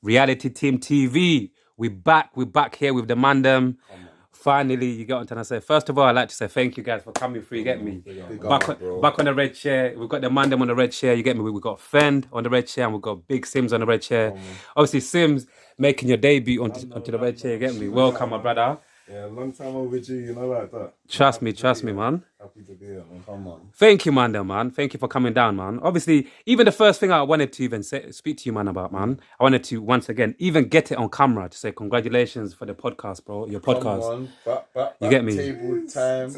Reality Team TV. We're back here with the Mandem. Finally, you get on and I say, first of all, I'd like to say thank you guys for coming through, you get me? Back on the red chair. We've got the Mandem on the red chair, you get me? We've got Fend on the red chair and we've got Big Simmz on the red chair. Obviously, Simmz making your debut onto the red chair, you get me? Welcome, my brother. Yeah, long time overdue, you know, like that. Trust me, man. Happy to be here, man. Come on. Thank you, man. Thank you for coming down, man. Obviously, even the first thing I wanted to even speak to you, man, about, man, I wanted to, once again, even get it on camera to say congratulations for the podcast, bro. Your podcast. Come on. Back, you get me?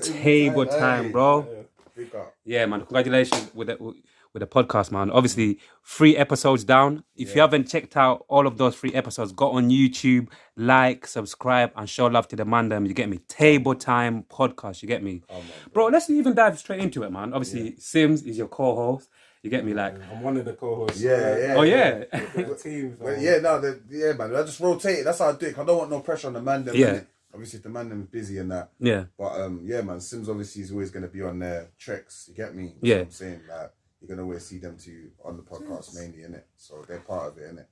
Table time, bro. Big up. Yeah, man. Congratulations with the podcast, man. Obviously, 3 episodes down. If you haven't checked out all of those 3 episodes, go on YouTube, like, subscribe, and show love to the Mandem. You get me? Table Time podcast. You get me? Bro, let's even dive straight into it, man. Obviously, Simmz is your co-host. You get me? Like, I'm one of the co-hosts. Yeah. Oh, yeah. The team, man. I just rotate it. That's how I do it. I don't want no pressure on the Mandem. Yeah. Obviously, if the Mandem's busy and that. Yeah. But, man, Simmz obviously is always going to be on their treks. You get me? That's Yeah. what I'm saying, like, you're going to always see them two on the podcast mainly, innit? So they're part of it, innit?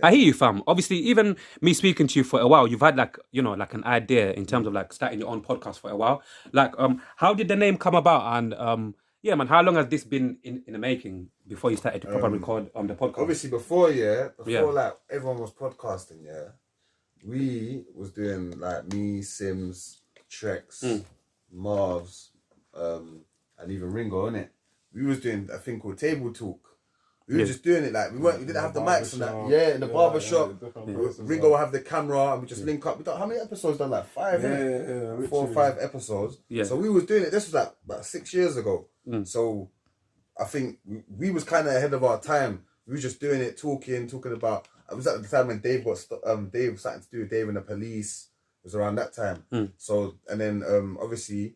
I hear you, fam. Obviously, even me speaking to you for a while, you've had like, you know, like an idea in terms of like starting your own podcast for a while. Like, how did the name come about? And yeah, man, how long has this been in the making before you started to properly record the podcast? Obviously, before like everyone was podcasting, we was doing like me, Simmz, Trex, Marvs, and even Ringo, innit? We was doing a thing called Table Talk. We were just doing it like we didn't have the mics and that. Yeah, in the barber shop. Ringo will have the camera and we just link up. We done how many episodes done? Like 5, yeah, 4 or 5 episodes. Yeah. So we was doing it. This was like about 6 years ago. So I think we was kind of ahead of our time. We was just doing it, talking about. It was at the time when Dave got Dave something to do with Dave and the Police. It was around that time. So and then obviously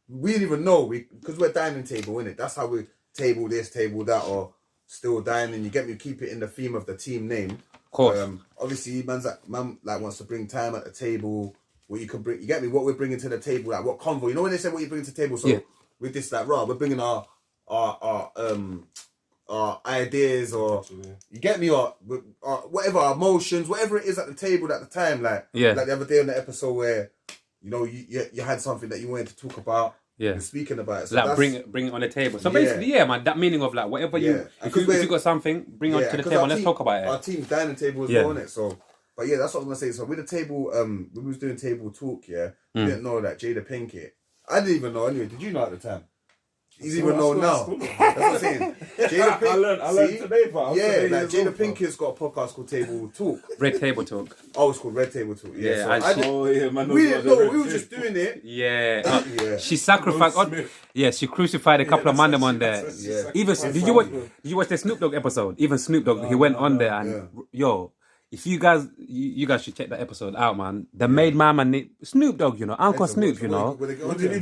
we didn't even know because we're dining table, innit? That's how we table this, table that, or still dining. You get me? Keep it in the theme of the team name. Of course. Obviously, man wants to bring time at the table. What you can bring, you get me? What we're bringing to the table, like what convo. You know when they say what you bring to the table. So with this, like, we're bringing our ideas, or you get me, or whatever, our emotions, whatever it is at the table at the time. Like like the other day on the episode where you know you had something that you wanted to talk about. You're speaking about it. So like bring it on the table. So basically, man, that meaning of like whatever if you got something, bring it to the table and let's talk about it. Our team's dining table as well, innit? So, but yeah, that's what I was gonna say. So with the table, when we was doing table talk, we didn't know that Jada Pinkett. I didn't even know anyway. Did you know at the time? He's even know now. That's what I'm saying. Jada Pinkett. I learned today, but like Jada Pinkett's got a podcast called Table Talk. Red Table Talk. Oh, it's called Red Table Talk. Yeah. Man. We didn't know. We were just doing it. Yeah. She sacrificed. She crucified a couple of Mandem on there. Even did you watch the Snoop Dogg episode? Even Snoop Dogg, he went on there and if you guys should check that episode out, man. The made man Snoop Dogg, you know, Uncle Snoop, you know,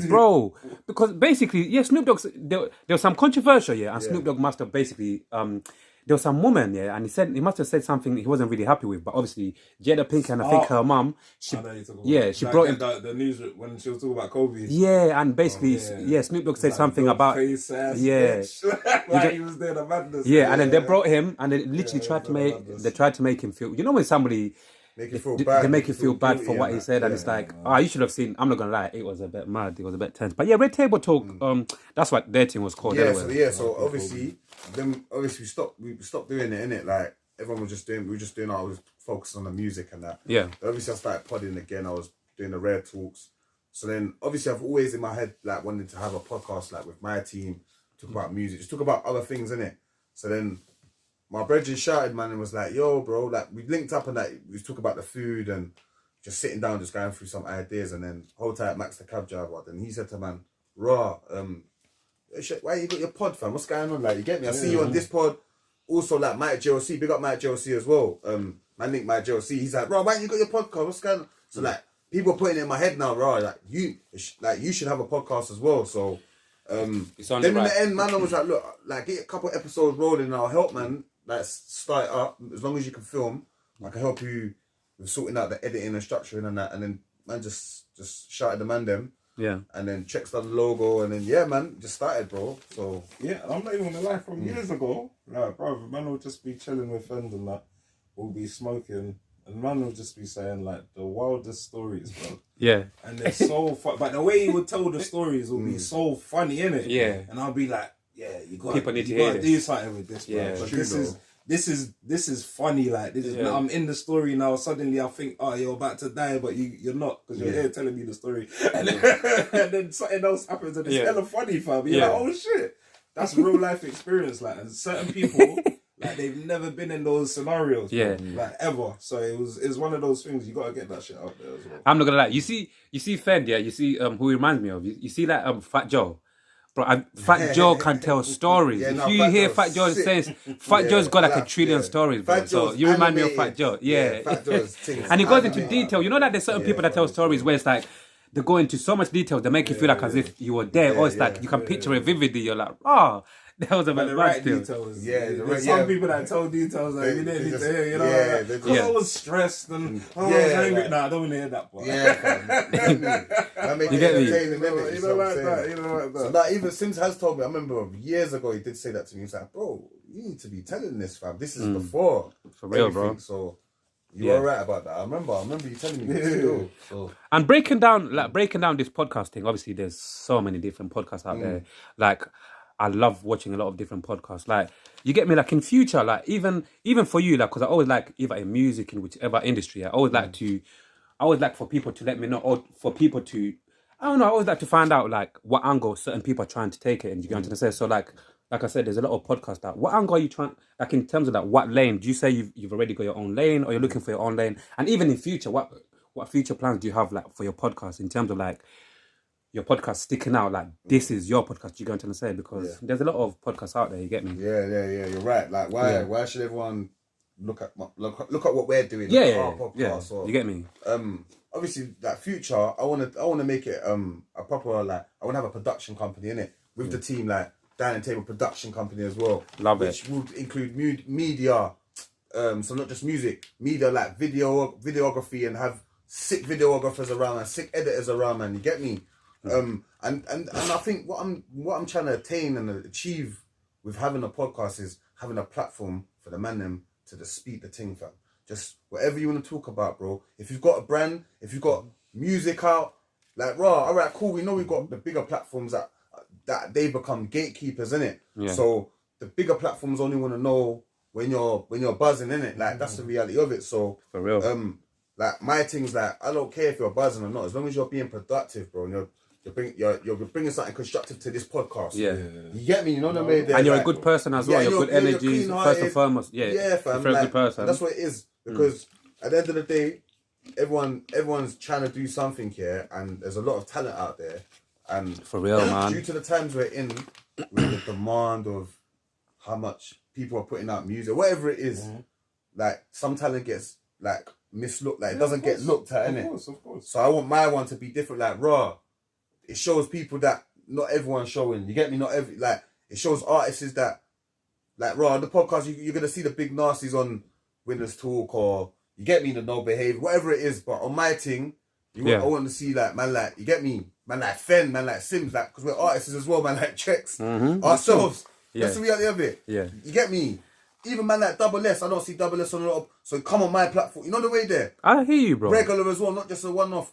bro. Because basically, Snoop Dogg. There was some controversial, and Snoop Dogg must have basically there was some woman, and he must have said something he wasn't really happy with. But obviously, Jada Pinkett and I think her mum, she brought him the news when she was talking about Kobe. Yeah, and basically, Snoop Dogg said like something about like he was there the madness. And then they brought him, and they literally tried to make him feel. You know when somebody. They make you feel bad for what he said, and it's like, you should have seen. I'm not gonna lie, it was a bit mad, it was a bit tense. But Red Table Talk, that's what their team was called. So obviously, we stopped doing it, innit? Like everyone was just doing, I was focused on the music and that. Yeah. But obviously, I started podding again. I was doing the rare talks. So then, obviously, I've always in my head like wanted to have a podcast like with my team, talk about music, just talk about other things, innit? So then. My brethren shouted, man, and was like, yo, bro, like, we linked up and we was talking about the food and just sitting down, just going through some ideas. And then, whole time, Max, the cab driver, then he said to man, why you got your pod, fam? What's going on? Like, you get me? I see you on this pod. Also, like, Mike JLC, big up Mike JLC as well. Man linked Mike JLC. He's like, why you got your podcast? What's going on? So, like, people are putting it in my head now, like, you should have a podcast as well. So, then in the end, man, I was like, look, like, get a couple episodes rolling and I'll help, man. Like, start it up as long as you can film. I can help you with sorting out the editing and structuring and that. And then man just shouted the Mandem. Yeah. And then Check's done the logo and then man, just started, bro. So I'm not even gonna lie, from years ago, like, bro, man will just be chilling with friends and that. we'll be smoking, and man will just be saying like the wildest stories, bro. Yeah. And they're so fun. But the way he would tell the stories will be so funny, innit? Yeah. And I'll be like, yeah, People need to you hear gotta this. do something with this, bro. Yeah, But true, this is funny. Like this is. I'm in the story now. Suddenly I think, oh, you're about to die, but you're not, because you're here telling me the story. And then something else happens, and it's hella funny, fam. You're like, oh shit, that's real life experience. Like, and certain people. Like they've never been in those scenarios, like ever. So it's one of those things, you gotta get that shit out there as well. I'm not gonna lie. You see Fend, yeah. You see who he reminds me of. You see that Fat Joe, bro. Fat Joe can tell stories. If you hear Fat Joe saying, Fat Joe's got like a trillion stories, bro. So you remind me of Fat Joe, Fat Joe's and he goes into detail. You know that there's certain people that tell stories where it's like they go into so much detail, they make you feel like as if you were there, or it's like you can picture it vividly. You're like, oh. That was a bit the right details. Some people that tell details that you didn't need to hear, you know. Because I was stressed and I was angry. Nah, I don't want to hear that part. You get me? You know like that. So that even Simmz has told me, I remember years ago he did say that to me. He's like, bro, you need to be telling this, fam. This is before. For real, bro. So you're right about that. I remember you telling me this. So. And breaking down this podcast thing, obviously there's so many different podcasts out there. Like, I love watching a lot of different podcasts. Like, you get me, like in future, like even for you, like, because I always like, either in music, in whichever industry, I always like for people to let me know, or for people to, I don't know, I always like to find out like what angle certain people are trying to take it, and you get what I'm saying. So like I said, there's a lot of podcasts that, what angle are you trying, like in terms of that, what lane, do you say you've already got your own lane, or you're looking for your own lane? And even in future, what future plans do you have like for your podcast, in terms of like, your podcast sticking out, like this is your podcast, you're going to say, because there's a lot of podcasts out there, you get me? Yeah, you're right. Like why should everyone look at what we're doing? Our podcast, or, you get me? Obviously that future, I wanna make it a proper, like, I wanna have a production company in it with the team, like dining table production company as well. Love it. Which would include media, so not just music, media like videography, and have sick videographers around and sick editors around, man. You get me? And I think what I'm trying to attain and achieve with having a podcast is having a platform for the man them to just speak the thing, fam. Just whatever you want to talk about, bro. If you've got a brand, if you've got music out, like all right, cool. We know we've got the bigger platforms that they become gatekeepers, innit? Yeah. So the bigger platforms only want to know when you're buzzing, innit? Like that's the reality of it. So for real. Like my thing's like, I don't care if you're buzzing or not, as long as you're being productive, bro, and you're bringing something constructive to this podcast. Yeah. You get me? You know what I mean? And you're like, a good person as well. You're good energy, first and foremost. Yeah, fam. You're a good person. That's what it is. Because at the end of the day, everyone's trying to do something here, and there's a lot of talent out there. And for real, man. Due to the times we're in, with the demand of how much people are putting out music, whatever it is, like some talent gets like mislooked, like it doesn't get looked at, innit? Of course. So I want my one to be different, like raw. It shows people that not everyone's showing. You get me? Not every, like, it shows artists that, like, raw, on the podcast, you're going to see the big nasties on Winners Talk, or you get me, the No Behaviour, whatever it is. But on my thing, I want to see, like, man, like, you get me? Man, like Fend, man, like Simmz, like, because we're artists as well, man, like Checks, ourselves. That's the reality of it. Yeah. You get me? Even man like Double S, I don't see Double S on a lot of, so come on my platform. You know the way there? I hear you, bro. Regular as well, not just a one-off.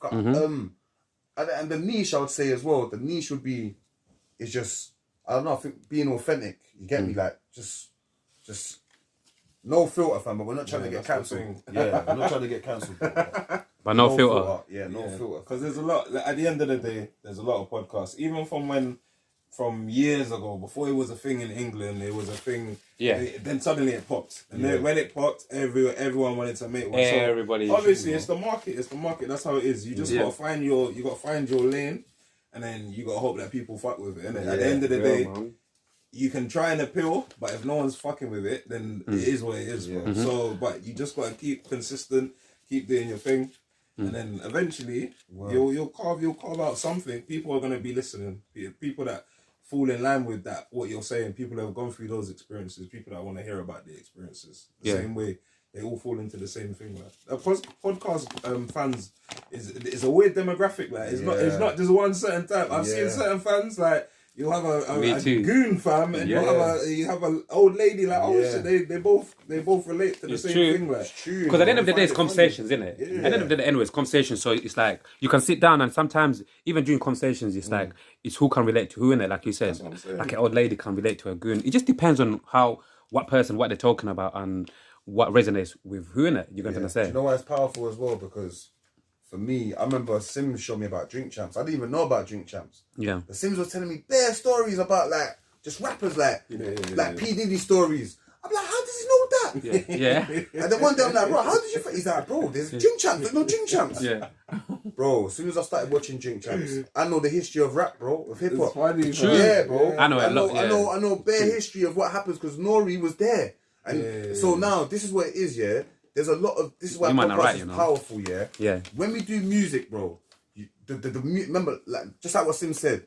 And the niche, I would say as well, the niche would be, is just, I don't know, I think being authentic. You get me? Like, just no filter, fam, but we're not trying to get cancelled. Yeah, we're not trying to get cancelled. But no filter. Yeah, no filter. Because there's a lot, like, at the end of the day, there's a lot of podcasts. Even from years ago, before it was a thing in England, it was a thing. Yeah. Then suddenly it popped, and then when it popped, everyone wanted to make one. Everybody. So obviously, it's the market. It's the market. That's how it is. You just gotta find your lane, and then you gotta hope that people fuck with it. And at the end of the day, you can try and appeal, but if no one's fucking with it, then it is what it is, bro. So, but you just gotta keep consistent, keep doing your thing. And then eventually, you'll carve out something. People are gonna be listening. People that fall in line with that, what you're saying. People that have gone through those experiences. People that want to hear about the experiences. The same way, they all fall into the same thing. Like podcast fans is a weird demographic. Like it's not just one certain type. I've seen certain fans like you'll have a too. goon fam, and you have a old lady like, oh shit, they both relate to the same thing. Like, it's true. Because at the end of the day, it's conversations, isn't it? Yeah. At the end of the day, anyway, it's conversations. So it's like you can sit down, and sometimes even during conversations, it's like it's who can relate to who, innit? Like you said, like an old lady can relate to a goon. It just depends on what they're talking about, and what resonates with who, innit? You're going to say. Do you know why it's powerful as well? Because for me, I remember Simmz showed me about Drink Champs. I didn't even know about Drink Champs. Yeah. The Simmz was telling me bare stories about like just rappers, like P Diddy stories. I'm like, how does he know that? Yeah. And then one day I'm like, bro, how did you? He's like, bro, there's Drink Champs. There's no Drink Champs. Yeah. Bro, as soon as I started watching Drink Champs, I know the history of rap, bro, of hip hop. True. Yeah, bro. I know bare history of what happens because Nori was there. And so now this is what it is, yeah. There's a lot of this is why podcast is powerful, yeah. Yeah. When we do music, bro, remember, like just like what Simmz said,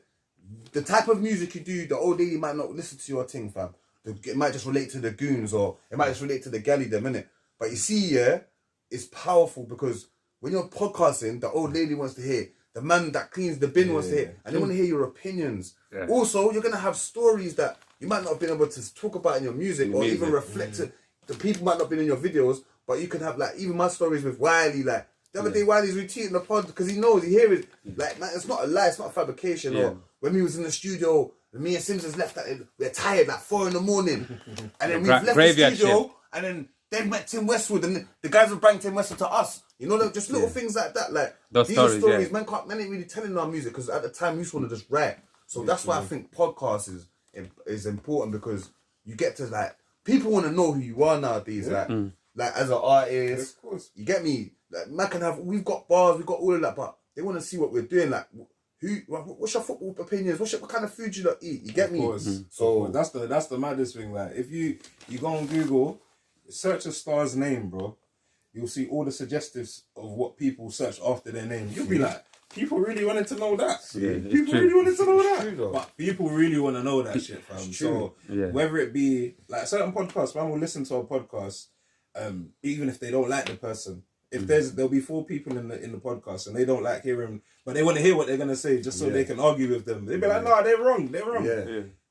the type of music you do, the old lady might not listen to your thing, fam. It might just relate to the goons, or it might just relate to the galley, them, innit? But you see, yeah, it's powerful because when you're podcasting, the old lady wants to hear, the man that cleans the bin wants to hear, and they want to hear your opinions. Yeah. Also, you're gonna have stories that you might not have been able to talk about in your music, or even reflect to. The people might not have been in your videos, but you can have like even my stories with Wiley, like the other day Wiley's retweeting the pod because he knows, he hears it. Like, man, it's not a lie, it's not a fabrication. Or when we was in the studio, me and Simmz has left that we're tired like 4 a.m, and then we've left the studio, and then they met Tim Westwood, and the guys would bring Tim Westwood to us. You know, just little things like that. Like those these stories, man ain't really telling our music because at the time we just want to just rap. So that's why I think podcasts is important, because you get to like people want to know who you are nowadays. Like as an artist, of course. You get me. Like man can have, we've got bars, we've got all of that, but they want to see what we're doing. Like what's your football opinions? What kind of food you not eat? You get me? So that's the maddest thing. Like if you go on Google, search a star's name, bro, you'll see all the suggestives of what people search after their name. You'll be like, people really wanted to know that. People really wanted to know that. But people really want to know that shit, fam. So whether it be like certain podcasts, man will listen to a podcast, even if they don't like the person. If there'll be 4 people in the podcast and they don't like hearing, but they want to hear what they're gonna say just so they can argue with them. They'll be like, no, they're wrong.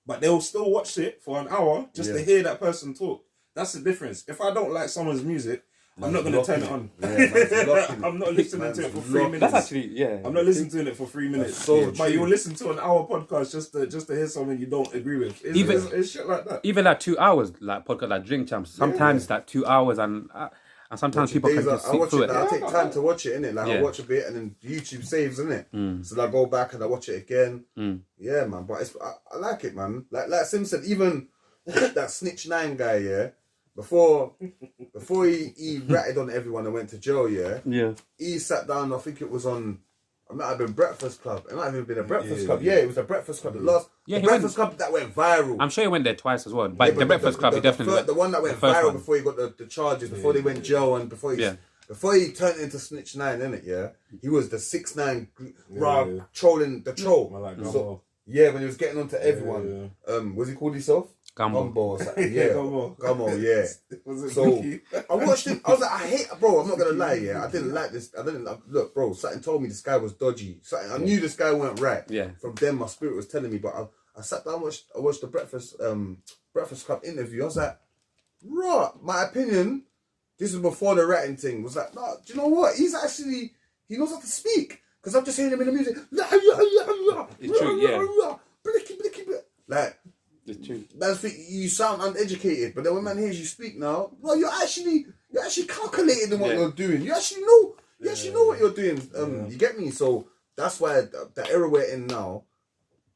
But they'll still watch it for an hour just to hear that person talk. That's the difference. If I don't like someone's music, I'm not gonna turn it on. I'm not listening to it for 3 minutes. That's actually I'm not listening to it for 3 minutes. But you'll listen to an hour podcast just to hear something you don't agree with. It's shit like that. Even like 2 hours, like podcast, like Drink Champs. Sometimes like 2 hours, and sometimes people can just see through it. I take time to watch it, innit? Like I watch a bit and then YouTube saves, innit? So I go back and I watch it again. Yeah, man. But I like it, man. Like Simmz said, even that Snitch 9 guy, yeah. Before he ratted on everyone and went to jail, he sat down. I think it was on. It might have been Breakfast Club. It might have even been a Breakfast Club. Yeah, it was a Breakfast Club. The Breakfast Club that went viral. I'm sure he went there twice as well. But the Breakfast Club, he definitely went. The one that went viral before he got the charges, before they went jail, and before he turned into Snitch 9, innit? Yeah, he was the 6ix9ine trolling the troll. So, when he was getting onto everyone. Was he called himself? Gumbo or something. Gumbo, yeah. So I watched him. I was like, bro, I'm not gonna lie, I didn't like this. Look, bro, something told me this guy was dodgy. I knew this guy weren't right. From then my spirit was telling me, but I sat down, I watched the Breakfast Club interview. I was like, my opinion, this is before the ratting thing, was like, no, do you know what? He knows how to speak. Because I'm just hearing him in the music. It's true, like, that's you sound uneducated, but then when man hears you speak now, well, you're actually calculating in what you're doing. You actually know what you're doing. You get me? So that's why the era we're in now,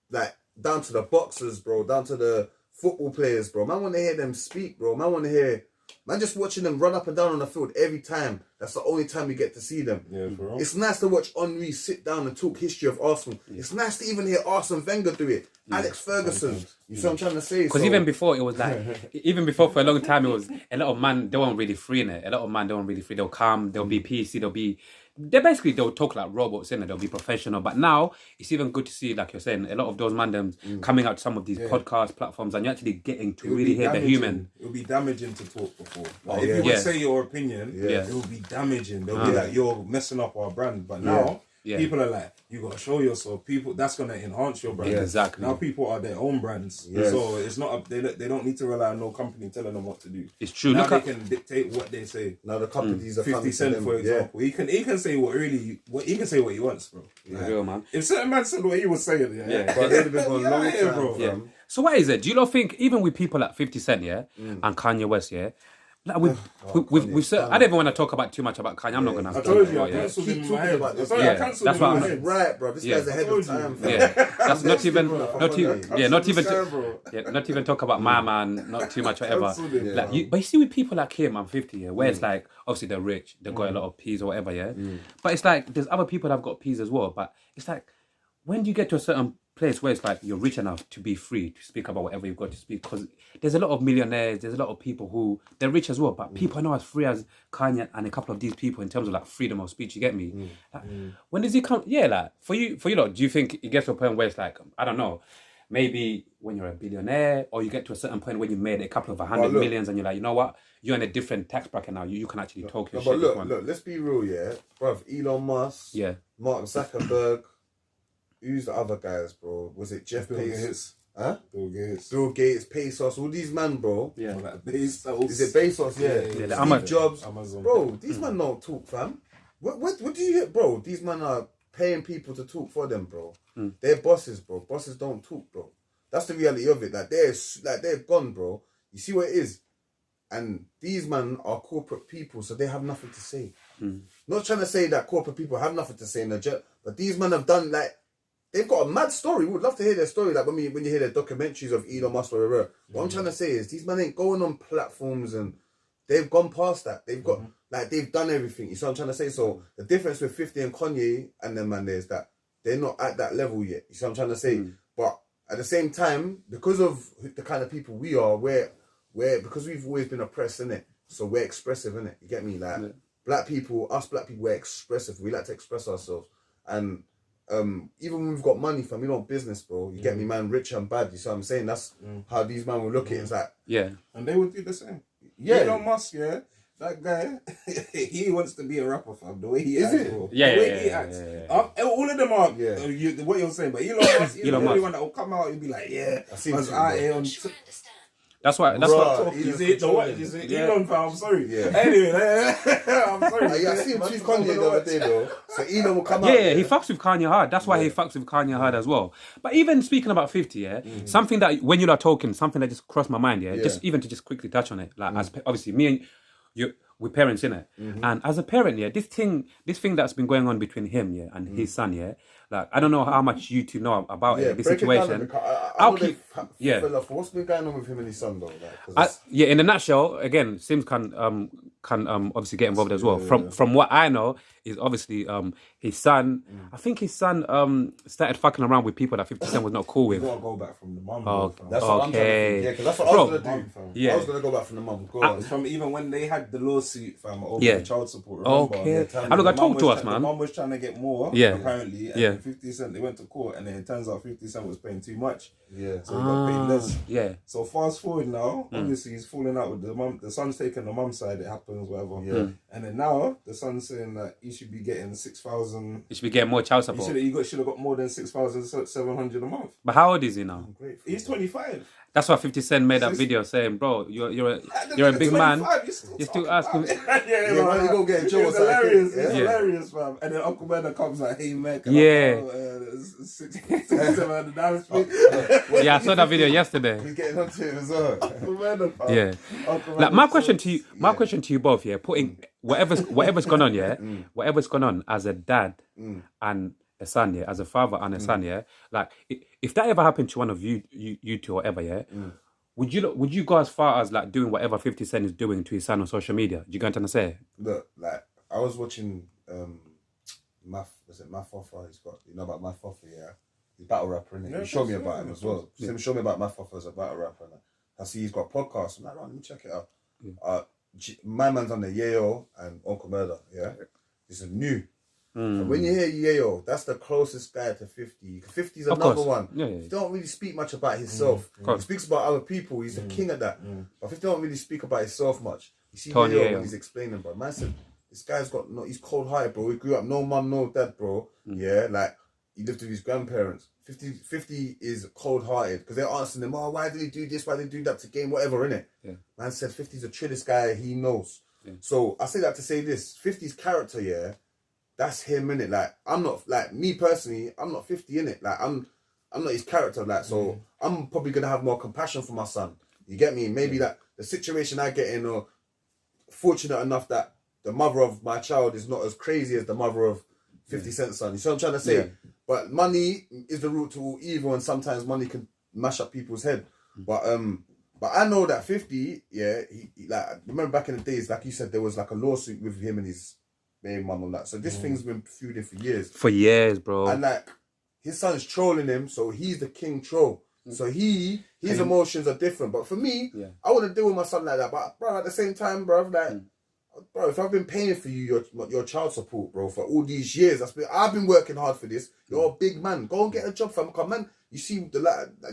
like down to the boxers, bro, down to the football players, bro. Man want to hear them speak, bro. Man want to hear. Man, just watching them run up and down on the field every time. That's the only time we get to see them. It's nice to watch Henry sit down and talk history of Arsenal. It's nice to even hear Arsene Wenger do it. Alex Ferguson. You see what I'm trying to say? Because even before, it was like, even before for a long time, it was a lot of man, they weren't really free in it. A lot of man, they weren't really free. They'll come, they'll be PC, they'll talk like robots, in it. They'll be professional. But now, it's even good to see, like you're saying, a lot of those man coming out to some of these podcast platforms, and you're actually getting to really hear the human. It'll be damaging to talk before. Like, if you would say your opinion, it will be damaging. They'll be like, you're messing up our brand. But now, People are like, you gotta show yourself. People, that's gonna enhance your brand. Yeah, exactly. Now people are their own brands, so it's not they don't need to rely on no company telling them what to do. It's true. Now Look they can dictate what they say. Now the companies are 50 Cent, for example, he can say what he can say what he wants, bro. Yeah, real, man. If certain man said what he was saying, but they've been going long time, bro. Yeah. So what is it? Do you not think even with people like 50 Cent, and Kanye West, like we've I don't even want to talk about too much about Kanye. I'm not gonna. I told you, I cancelled him in my head. That's what I'm saying. Right, bro. This guy's ahead of time. That's not even talk about my man. Not too much, whatever. Like, but you see with people like him, I'm 50, where it's like obviously they're rich, they got a lot of P's or whatever, But it's like there's other people that've got P's as well. But it's like when do you get to a certain place where it's like you're rich enough to be free to speak about whatever you've got to speak? Because there's a lot of millionaires, there's a lot of people who they're rich as well, but people are not as free as Kanye and a couple of these people in terms of like freedom of speech. You get me? Like, when does he come? Yeah, like for you lot, do you think it gets to a point where it's like, I don't know, maybe when you're a billionaire, or you get to a certain point when you made a couple of 100 millions and you're like, you know what, you're in a different tax bracket now. You can actually talk your shit. But look, let's be real, bruv. Elon Musk, Mark Zuckerberg. Who's the other guys, bro? Was it Jeff Bezos? Huh? Bill Gates, Bezos, all these men, bro. Yeah. Like Bezos. Is it Bezos? Yeah. Steve Jobs. Amazon. Bro, these men don't talk, fam. What do you hear, bro? These men are paying people to talk for them, bro. They're bosses, bro. Bosses don't talk, bro. That's the reality of it. Like they're gone, bro. You see what it is? And these men are corporate people, so they have nothing to say. Not trying to say that corporate people have nothing to say in the jet, but these men have done like. They've got a mad story. We would love to hear their story, like when you hear the documentaries of Elon Musk or whatever. What I'm trying to say is these men ain't going on platforms and they've gone past that. They've got they've done everything. You see what I'm trying to say? So the difference with 50 and Kanye and them man is that they're not at that level yet. You see what I'm trying to say? But at the same time, because of the kind of people we are, we're because we've always been oppressed, innit? So we're expressive, innit? You get me? Like black people, we're expressive. We like to express ourselves. And even when we've got money, fam, we don't business, bro. You get me, man, rich and bad. You see what I'm saying? That's how these men will look at it. It's like, and they would do the same. Elon Musk, that guy, he wants to be a rapper, fam. The way he acts, bro. The way he acts. All of them are what you're saying, but Elon Musk, he's the only one that will come out and be like, I was out here on. That's why. Is it Elon, fam? I'm sorry. Anyway, I'm sorry. I see him tweet Kanye the other day, though. So Elon will come out. Yeah, he fucks with Kanye hard. That's why he fucks with Kanye hard as well. But even speaking about 50, something that when you are talking, something that just crossed my mind, just even to just quickly touch on it, like as obviously me and you. We're parents, innit? And as a parent, this thing that's been going on between him, and his son, like I don't know how much you two know about this situation. I'll keep what's been going on with him and his son, though? Like, in a nutshell, again, Simmz can obviously get involved as well. From what I know, is obviously his son. I think his son started fucking around with people that 50 Cent was not cool with. You gotta go back from the mum. That's what I'm trying to think. Yeah, because that's what I was gonna do. I was gonna go back from the mum. Go on. From even when they had the lawsuit, fam, over the child support. Remember? Okay. Talk to us, man. The mum was trying to get more, apparently. And 50 Cent, they went to court, and then it turns out 50 Cent was paying too much. Yeah. So he got paid less. Yeah. So fast forward now, obviously he's falling out with the mum. The son's taking the mum's side. It happens, whatever. Yeah. And then now the son's saying that he should be getting 6,000. He should be getting more child support. He should have got more than 6,700 a month. But how old is he now? He's 25. That's why 50 Cent made that video saying, "Bro, you're a big man. You're still asking." Man, you go get a job. It's hilarious. It's hilarious, fam. And then Uncle Bernard comes like, "Hey, man, $6,700." Yeah, I saw that video yesterday. He's getting onto it as well. Uncle Bernard, fam. Yeah. Like my question to you both, putting whatever's gone on, whatever's gone on as a dad and a son, as a father and a son, like if that ever happened to one of you two or ever, would you go as far as like doing whatever 50 Cent is doing to his son on social media? Do you get what I'm trying to say? Look, like I was watching Mafoffa. He's got, you know about Mafoffa, he's a battle rapper, innit? You showed me about him as well. Sim showed me about Mafoffa as a battle rapper. I see he's got podcasts. I'm like, let me check it out. My man's on the Yayo and Uncle Murder, This is new. And when you hear Yayo, that's the closest guy to 50. 50's another one. He don't really speak much about himself. He speaks about other people. He's the king of that. But 50 don't really speak about himself much. You see Yayo when he's explaining, bro. Man said, this guy's got he's cold-hearted, bro. He grew up no mum, no dad, bro. Yeah, like he lived with his grandparents. 50 is cold-hearted because they're asking him, oh, why did he do this? Why did he do that to gain whatever, innit? Yeah. Man said 50's the trillest guy he knows. Yeah. So I say that to say this: 50's character, yeah, that's him, innit? Like I'm not, like me personally, I'm not 50, innit? Like I'm not his character, like, so I'm probably gonna have more compassion for my son. You get me? Maybe that the situation I get in, or fortunate enough that the mother of my child is not as crazy as the mother of 50 Cent's son. You see what I'm trying to say? Yeah. But money is the root to all evil, and sometimes money can mash up people's head. But I know that 50, yeah, he like, I remember back in the days, like you said, there was like a lawsuit with him and his baby mum and that. So this thing's been feuding for years. For years, bro. And like, his son's trolling him, so he's the king troll. So his emotions are different. But for me, I wouldn't deal with my son like that. But bro, at the same time, bro, like, bro, if I've been paying for you your child support, bro, for all these years, I've been working hard for this. You're a big man. Go and get a job, fam. Come, man. You see,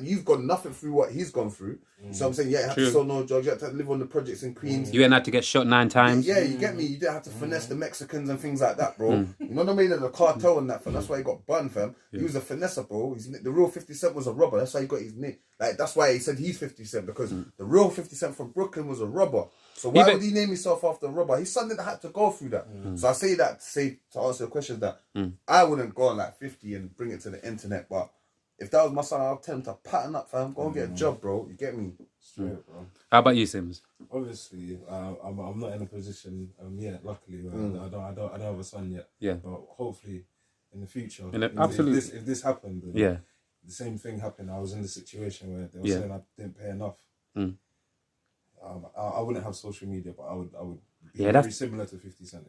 you've got nothing through what he's gone through. So I'm saying, yeah, you have to sell no drugs. You have to live on the projects in Queens. You ain't had to get shot 9 times. Yeah, you get me. You didn't have to finesse the Mexicans and things like that, bro. You know what I mean? The cartel and that, fam. That's why he got burned, fam. He was a finesser, bro. The real 50 Cent was a robber. That's why he got his name. Like, that's why he said he's 50 Cent, because the real 50 Cent from Brooklyn was a robber. So why would he name himself after a robber? His son didn't have to go through that. So I say that to answer the question, that I wouldn't go on like 50 and bring it to the internet, but if that was my son, I'd tell him to pattern up, fam. Go and get a job, bro. You get me? Straight, bro. How about you, Simmz? Obviously, I'm not in a position yet. Luckily, I don't have a son yet. Yeah. But hopefully, in the future, absolutely. If this happened, then the same thing happened. I was in the situation where they were saying I didn't pay enough. I wouldn't have social media, but I would. Be very similar to 50 Cent.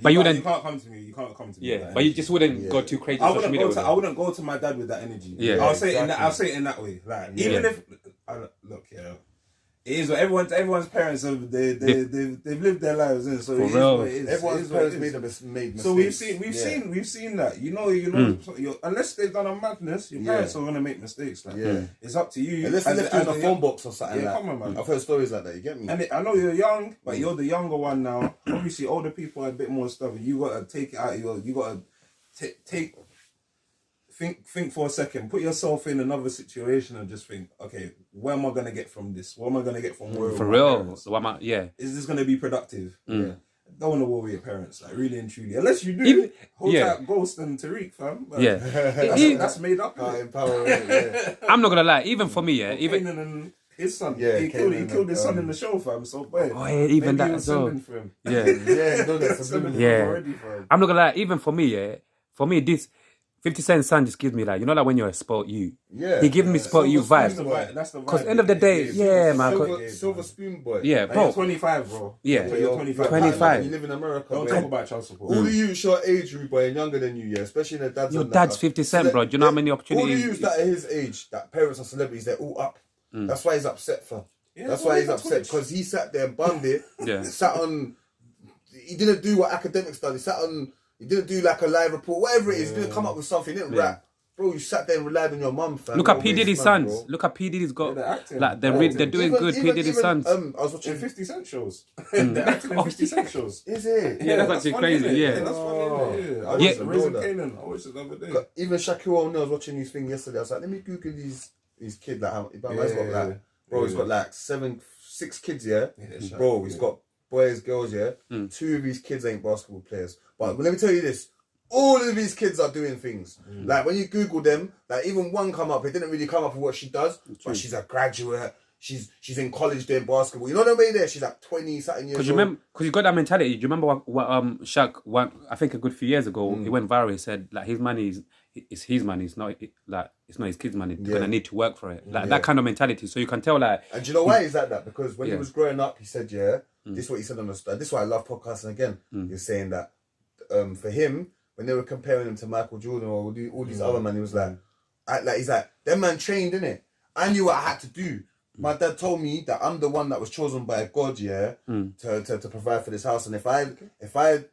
But you can't come to me. You can't come to me. Yeah, but you just wouldn't go too crazy. I wouldn't go to my dad with that energy. Yeah, I'll say it in that way. Like even if look, it is what everyone's parents have. They've lived their lives in. So it is what it is. Everyone's parents made mistakes. So we've seen that. You know. Unless they've done a madness, your parents are gonna make mistakes. Like, it's up to you. Unless they left you in a phone box or something. Yeah, come on, man. I've heard stories like that. You get me? And I know you're young, but you're the younger one now. Obviously, older people are a bit more stubborn. You gotta take it out. You gotta think for a second. Put yourself in another situation and just think, okay, where am I gonna get from this? What am I gonna get from war? For real? So is this gonna be productive? Yeah. Don't want to war with your parents, like really and truly. Unless you do, hold out Ghost and Tariq, fam. But that's made up. I'm not gonna lie. Even for me, even Kanan and his son, he killed his son in the show, fam. So, boy, even that as well. For him. I'm not gonna lie. Even for me, this 50 Cent's son just gives me like, you know, like when you're a sport you. Yeah. He gives me sport you vibes. That's the vibe. Because end of the day, man. Silver spoon boy. Yeah, bro. You're 25, bro. Yeah. You're 25. 25. You live in America. Don't talk about child support. All the youths your age, Rude boy, and younger than you, yeah, especially in the dads. Your dad's 50 Cent, bro. Do you know how many opportunities? All the youths that are his age, that parents are celebrities, they're all up. That's why he's upset, fam. That's why he's upset, because he sat there and bummed it. He didn't do what academics done. He didn't do like a live report, whatever it is. He didn't come up with something. He didn't rap. Bro, you sat there and relied on your mum, fam. Look at P. Diddy's sons. Look at P. Diddy's got. Like, they're doing good. P. Diddy's sons. I was watching 50 Cent shows. They're acting in 50 Cent shows. Is it? Yeah, that's actually crazy. Yeah. That's funny. I watched Raising Kanan. I watched it the other day. Even Shaquille O'Neal was watching his thing yesterday. I was like, let me Google these kids. Like, he's got like 6 kids, Bro, he's got boys, girls, 2 of his kids ain't basketball players. But let me tell you this. All of these kids are doing things. Like when you Google them, like even one come up, it didn't really come up with what she does, but she's a graduate. She's in college doing basketball. You know what I mean? There, she's like 20-something years old. Because you got that mentality. Do you remember what Shaq, I think a good few years ago, he went viral. He said like his money is his money. It's not his kids' money. They're gonna need to work for it. Like that kind of mentality. So you can tell like. And do you know why he's like that? Because when he was growing up, he said, this is what he said on the. This is why I love podcasting again. He's saying that for him, when they were comparing him to Michael Jordan or all these other men, he was like, he's like, them man trained, innit? I knew what I had to do. My dad told me that I'm the one that was chosen by God, to provide for this house. And if I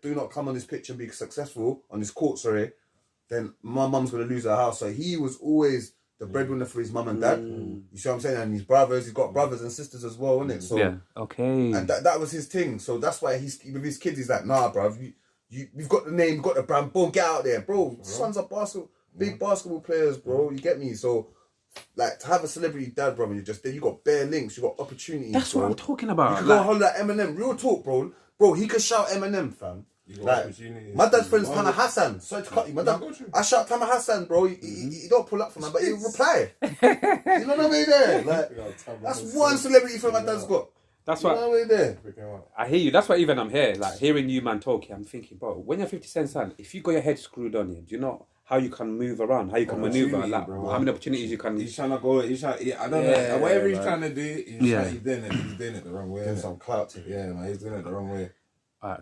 do not come on this pitch and be successful, on this court, then my mum's going to lose her house. So he was always the breadwinner for his mum and dad. You see what I'm saying? And his brothers, he's got brothers and sisters as well, innit? So okay. And that was his thing. So that's why he's with his kids. He's like, nah, bruv, you've got the name, you've got the brand. Boom, get out there, bro. Sons are big basketball players, bro. You get me? So. Like, to have a celebrity dad, bro, and you're just there, you got bare links, you got opportunities. That's bro. what I'm talking about. You can go holler at Eminem. Real talk, bro. Bro, he could shout Eminem, fam. Like, my dad's friend's Tana Hassan. Sorry to cut you. My dad, I shout Tana Hassan, bro. He don't pull up for me, but he'll reply. You know what I mean there? Like, that's one celebrity friend my dad's got. That's what I mean there. I hear you. That's why even I'm here, like hearing you man talk, I'm thinking, bro, when you're 50 Cent son, if you got your head screwed on here, do you know how you can move around, how you can maneuver, like how many opportunities you can. He's trying to go. I don't know. Whatever he's trying to do, he's doing it the wrong way. Doing some clout to it. Yeah, man, he's doing it the wrong way. Alright,